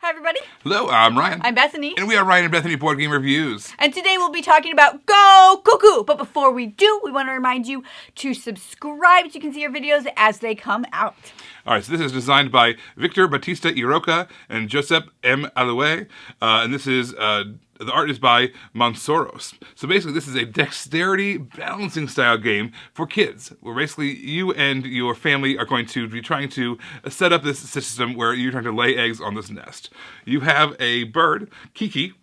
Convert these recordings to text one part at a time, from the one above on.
Hi, everybody. Hello, I'm Ryan. I'm Bethany. And we are Ryan and Bethany Board Game Reviews. And today we'll be talking about Go Cuckoo. But before we do, we want to remind you to subscribe so you can see our videos as they come out. All right, so this is designed by Victor Batista Iroca and Josep M. Aloué. And this is, the art is by Monsoros. So basically, this is a dexterity balancing style game for kids, where basically you and your family are going to be trying to set up this system where you're trying to lay eggs on this nest. You have a bird, Kiki.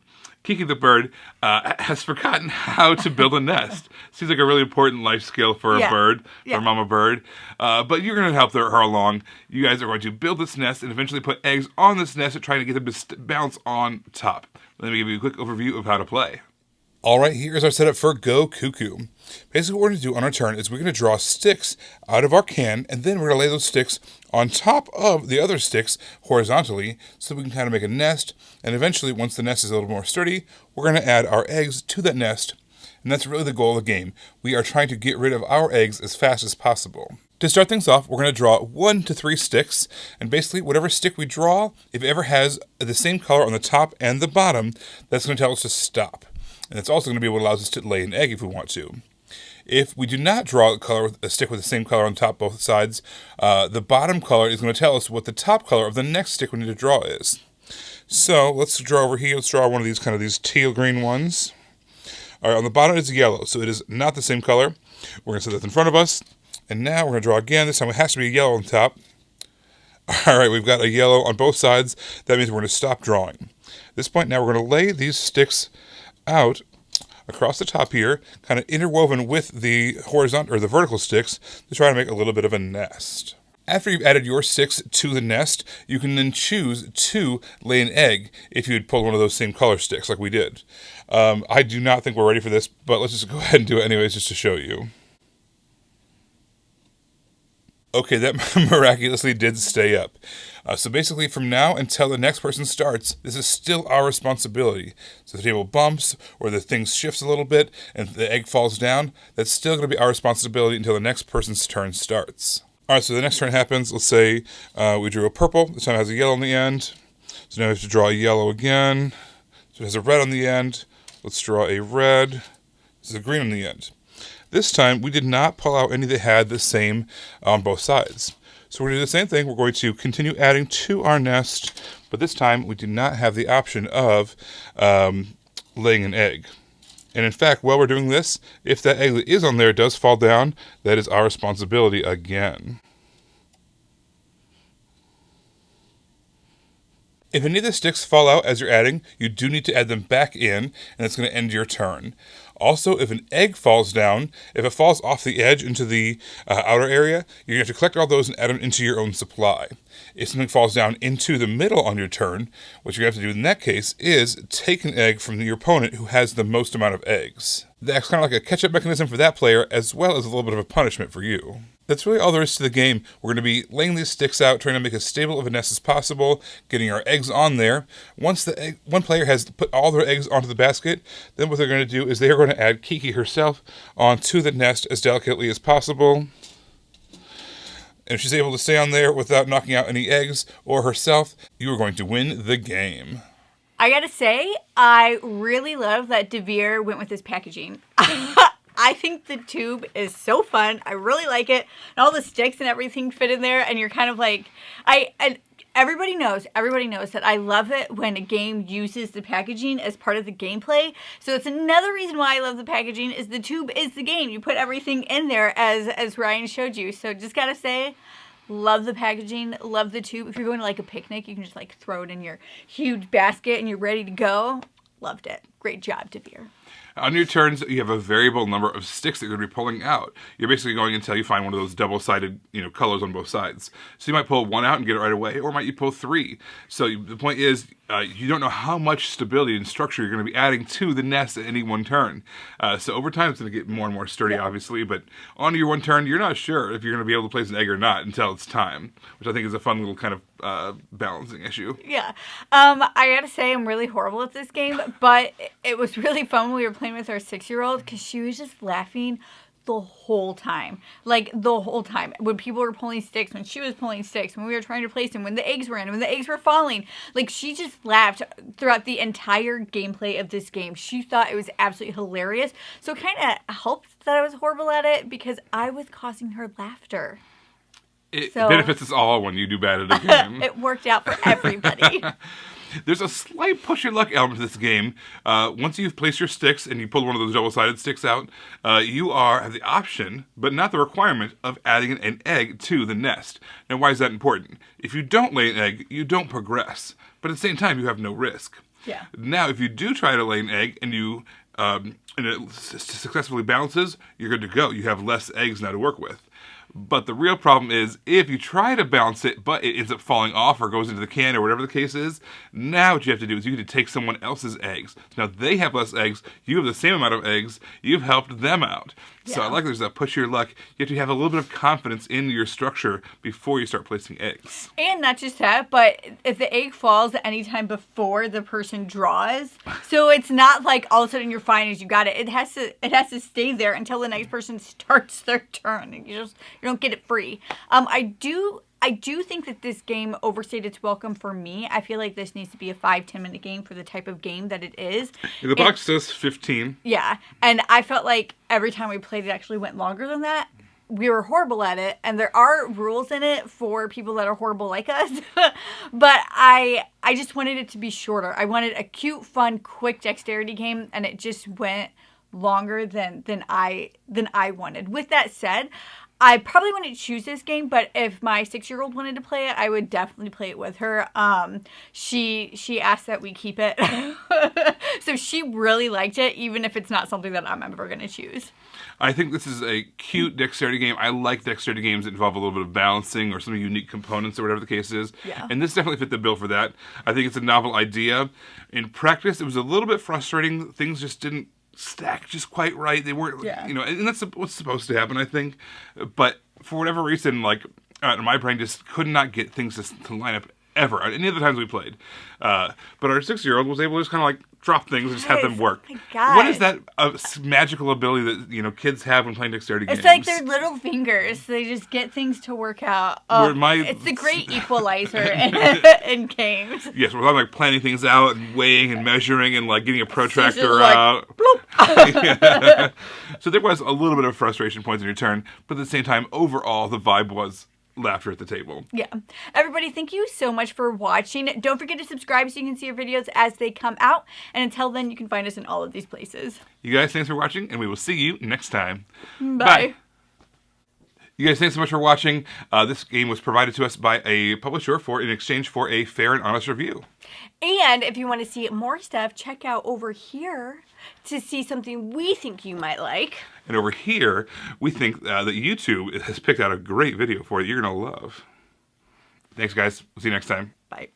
Kiki the bird has forgotten how to build a nest. Seems like a really important life skill for a bird, for a mama bird. But you're going to help her along. You guys are going to build this nest and eventually put eggs on this nest and trying to get them to bounce on top. Let me give you a quick overview of how to play. All right, here's our setup for Go Cuckoo. Basically, what we're going to do on our turn is we're going to draw sticks out of our can, and then we're going to lay those sticks on top of the other sticks horizontally so we can kind of make a nest. And eventually, once the nest is a little more sturdy, we're going to add our eggs to that nest. And that's really the goal of the game. We are trying to get rid of our eggs as fast as possible. To start things off, we're going to draw 1 to 3 sticks, and basically whatever stick we draw, if it ever has the same color on the top and the bottom, that's going to tell us to stop. And it's also going to be what allows us to lay an egg if we want to. If we do not draw a stick with the same color on top both sides, the bottom color is going to tell us what the top color of the next stick we need to draw is. So let's draw over here. Let's draw one of these these teal green ones. All right, on the bottom is yellow, so it is not the same color. We're going to set that in front of us. And now we're going to draw again. This time it has to be a yellow on top. All right, we've got a yellow on both sides. That means we're going to stop drawing. At this point now we're going to lay these sticks out across the top here, kind of interwoven with the horizontal or the vertical sticks to try to make a little bit of a nest. After you've added your sticks to the nest, you can then choose to lay an egg if you had pulled one of those same color sticks like we did. I do not think we're ready for this, but let's just go ahead and do it anyways just to show you. Okay, that miraculously did stay up. So basically, from now until the next person starts, this is still our responsibility. So if the table bumps, or the thing shifts a little bit, and the egg falls down, that's still going to be our responsibility until the next person's turn starts. Alright, so the next turn happens. Let's say we drew a purple. This time it has a yellow on the end. So now we have to draw a yellow again. So it has a red on the end. Let's draw a red. This is a green on the end. This time, we did not pull out any that had the same on both sides. So we're going to do the same thing. We're going to continue adding to our nest, but this time we do not have the option of laying an egg. And in fact, while we're doing this, if that egg that is on there does fall down, that is our responsibility again. If any of the sticks fall out as you're adding, you do need to add them back in, and that's going to end your turn. Also, if an egg falls down, if it falls off the edge into the outer area, you're going to have to collect all those and add them into your own supply. If something falls down into the middle on your turn, what you're going to have to do in that case is take an egg from your opponent who has the most amount of eggs. That's kind of like a catch-up mechanism for that player, as well as a little bit of a punishment for you. That's really all there is to the game. We're going to be laying these sticks out, trying to make as stable of a nest as possible, getting our eggs on there. Once one player has put all their eggs onto the basket, then what they're going to do is they are going to add Kiki herself onto the nest as delicately as possible. And if she's able to stay on there without knocking out any eggs or herself, you are going to win the game. I gotta say, I really love that Devere went with his packaging. I think the tube is so fun. I really like it. And all the sticks and everything fit in there. And you're kind of like, everybody knows that I love it when a game uses the packaging as part of the gameplay. So it's another reason why I love the packaging is the tube is the game. You put everything in there as Ryan showed you. So just gotta say, love the packaging, love the tube. If you're going to like a picnic, you can just like throw it in your huge basket and you're ready to go. Loved it. Great job, Devere. On your turns, you have a variable number of sticks that you're going to be pulling out. You're basically going until you find one of those double-sided, colors on both sides. So you might pull one out and get it right away, or might you pull 3. So the point is, you don't know how much stability and structure you're going to be adding to the nest at any one turn. So over time, it's going to get more and more sturdy, obviously. But on your one turn, you're not sure if you're going to be able to place an egg or not until it's time, which I think is a fun little kind of balancing issue. Yeah. I gotta say, I'm really horrible at this game, but it was really fun when we were playing with our 6-year-old because she was just laughing the whole time. Like, the whole time. When people were pulling sticks, when she was pulling sticks, when we were trying to place them, when the eggs were in, when the eggs were falling. Like, she just laughed throughout the entire gameplay of this game. She thought it was absolutely hilarious. So it kind of helped that I was horrible at it because I was causing her laughter. It benefits us all when you do bad at a game. It worked out for everybody. There's a slight push your luck element to this game. Once you've placed your sticks and you pull one of those double-sided sticks out, you have the option, but not the requirement, of adding an egg to the nest. Now, why is that important? If you don't lay an egg, you don't progress. But at the same time, you have no risk. Yeah. Now, if you do try to lay an egg and it successfully balances, you're good to go. You have less eggs now to work with. But the real problem is, if you try to balance it, but it ends up falling off or goes into the can or whatever the case is, now what you have to do is you have to take someone else's eggs. So now they have less eggs, you have the same amount of eggs, you've helped them out. Yeah. So I like there's that push your luck. You have to have a little bit of confidence in your structure before you start placing eggs. And not just that, but if the egg falls at any time before the person draws, so it's not like all of a sudden you're fine as you got it. It has to stay there until the next person starts their turn. You don't get it free. I do think that this game overstayed its welcome for me. I feel like this needs to be a 5-10 minute game for the type of game that it is. The box says 15. Yeah, and I felt like every time we played it actually went longer than that. We were horrible at it, and there are rules in it for people that are horrible like us. But I just wanted it to be shorter. I wanted a cute, fun, quick dexterity game, and it just went longer than I wanted. With that said, I probably wouldn't choose this game, but if my 6-year-old wanted to play it, I would definitely play it with her. She asked that we keep it. So she really liked it, even if it's not something that I'm ever going to choose. I think this is a cute dexterity game. I like dexterity games that involve a little bit of balancing or some unique components or whatever the case is. Yeah. And this definitely fit the bill for that. I think it's a novel idea. In practice, it was a little bit frustrating. Things just didn't stack just quite right. They weren't, and that's what's supposed to happen, I think. But for whatever reason, my brain just could not get things to line up ever at any of the times we played. But our 6-year-old was able to just kind of drop things and just have them work. Oh my God. What is that magical ability that kids have when playing dexterity games? It's like their little fingers. They just get things to work out. It's the great equalizer in games. Yes, we're planning things out and weighing and measuring and getting a protractor out. Yeah. So there was a little bit of frustration points in your turn, but at the same time, overall, the vibe was laughter at the table. Yeah. Everybody, thank you so much for watching. Don't forget to subscribe so you can see our videos as they come out. And until then, you can find us in all of these places. You guys, thanks for watching, and we will see you next time. Bye. You guys, thanks so much for watching. This game was provided to us by a publisher in exchange for a fair and honest review. And if you want to see more stuff, check out over here to see something we think you might like. And over here, we think that YouTube has picked out a great video for you you're going to love. Thanks, guys. We'll see you next time. Bye.